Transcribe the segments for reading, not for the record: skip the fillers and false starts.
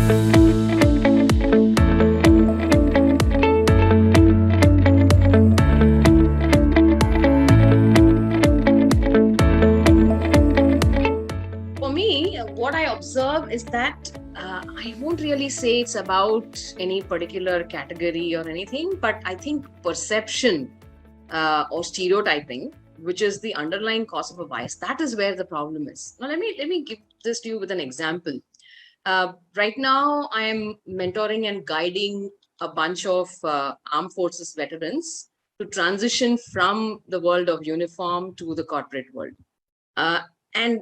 For me, what I observe is that I won't really say it's about any particular category or anything, but I think perception or stereotyping, which is the underlying cause of a bias, that is where the problem is. Now, let me give this to you with an example. Right now, I am mentoring and guiding a bunch of armed forces veterans to transition from the world of uniform to the corporate world. And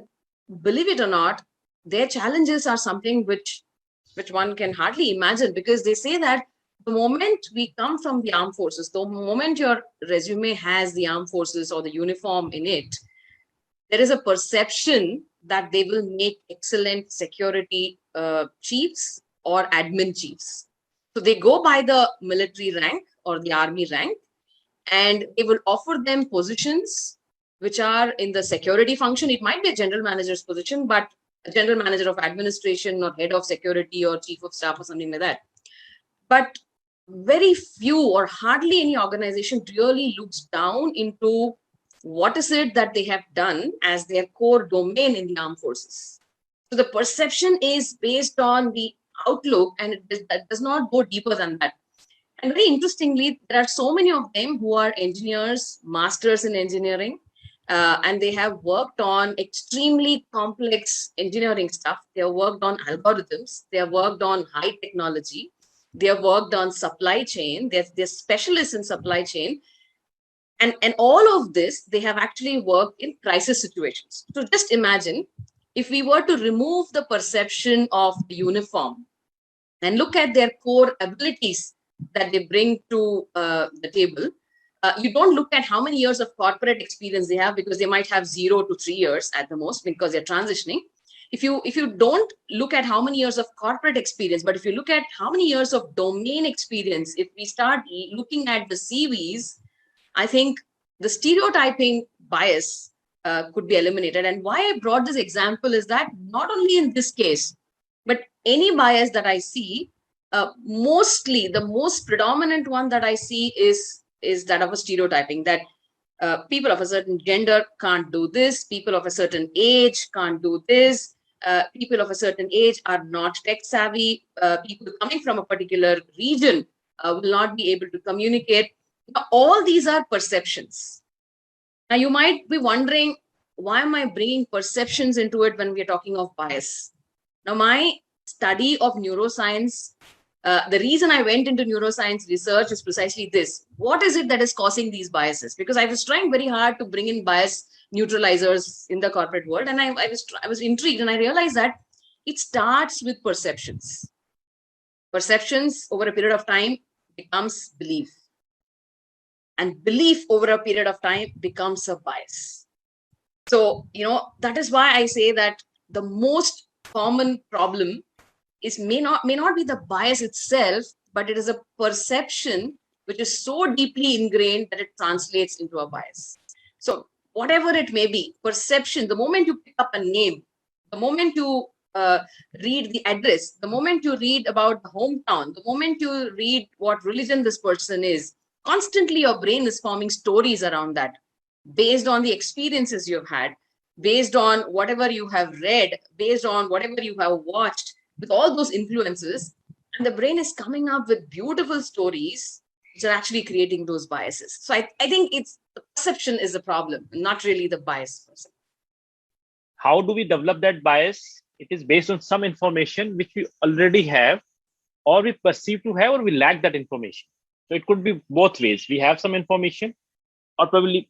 believe it or not, their challenges are something which one can hardly imagine, because they say that the moment we come from the armed forces, the moment your resume has the armed forces or the uniform in it, there is a perception that they will make excellent security chiefs or admin chiefs. So they go by the military rank or the army rank, and they will offer them positions which are in the security function. It might be a general manager's position, but a general manager of administration or head of security or chief of staff or something like that. But very few or hardly any organization really looks down into what is it that they have done as their core domain in the armed forces. So the perception is based on the outlook, and it does not go deeper than that. And very interestingly, there are so many of them who are engineers, masters in engineering, and they have worked on extremely complex engineering stuff. They have worked on algorithms. They have worked on high technology. They have worked on supply chain. They're specialists in supply chain. And all of this, they have actually worked in crisis situations. So just imagine if we were to remove the perception of the uniform and look at their core abilities that they bring to the table. You don't look at how many years of corporate experience they have, because they might have 0 to 3 years at the most, because they're transitioning. If you don't look at how many years of corporate experience, but if you look at how many years of domain experience, if we start looking at the CVs, I think the stereotyping bias could be eliminated. And why I brought this example is that not only in this case, but any bias that I see, mostly the most predominant one that I see is that of a stereotyping, that people of a certain gender can't do this, people of a certain age can't do this, people of a certain age are not tech savvy, people coming from a particular region will not be able to communicate. Now, all these are perceptions. Now, you might be wondering, why am I bringing perceptions into it when we are talking of bias? Now, my study of neuroscience, the reason I went into neuroscience research is precisely this. What is it that is causing these biases? Because I was trying very hard to bring in bias neutralizers in the corporate world, and I was intrigued, and I realized that it starts with perceptions. Perceptions over a period of time becomes belief, and belief over a period of time becomes a bias. So, that is why I say that the most common problem is may not be the bias itself, but it is a perception which is so deeply ingrained that it translates into a bias. So whatever it may be, perception, the moment you pick up a name, the moment you read the address, the moment you read about the hometown, the moment you read what religion this person is, constantly your brain is forming stories around that based on the experiences you've had, based on whatever you have read, based on whatever you have watched, with all those influences. And the brain is coming up with beautiful stories which are actually creating those biases. So I think it's the perception is the problem, not really the bias. How do we develop that bias? It is based on some information which we already have, or we perceive to have, or we lack that information. So it could be both ways. We have some information, or probably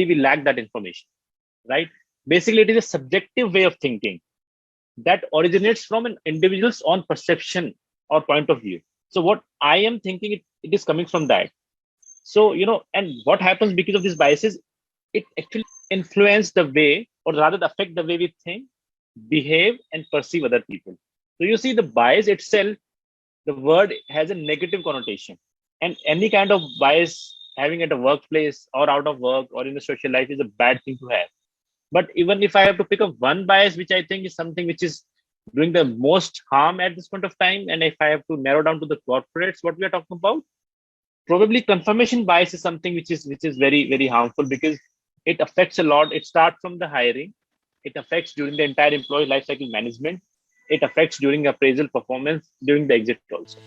we lack that information, right? Basically, it is a subjective way of thinking that originates from an individual's own perception or point of view. So what I am thinking, it is coming from that. So, and what happens because of these biases, it actually influence the way, or rather affect the way we think, behave, and perceive other people. So you see, the bias itself, the word has a negative connotation, and any kind of bias having at a workplace or out of work or in the social life is a bad thing to have. But even if I have to pick up one bias, which I think is something which is doing the most harm at this point of time. And if I have to narrow down to the corporates, what we are talking about, probably confirmation bias is something which is very, very harmful, because it affects a lot. It starts from the hiring, it affects during the entire employee lifecycle management, it affects during appraisal performance, during the exit also.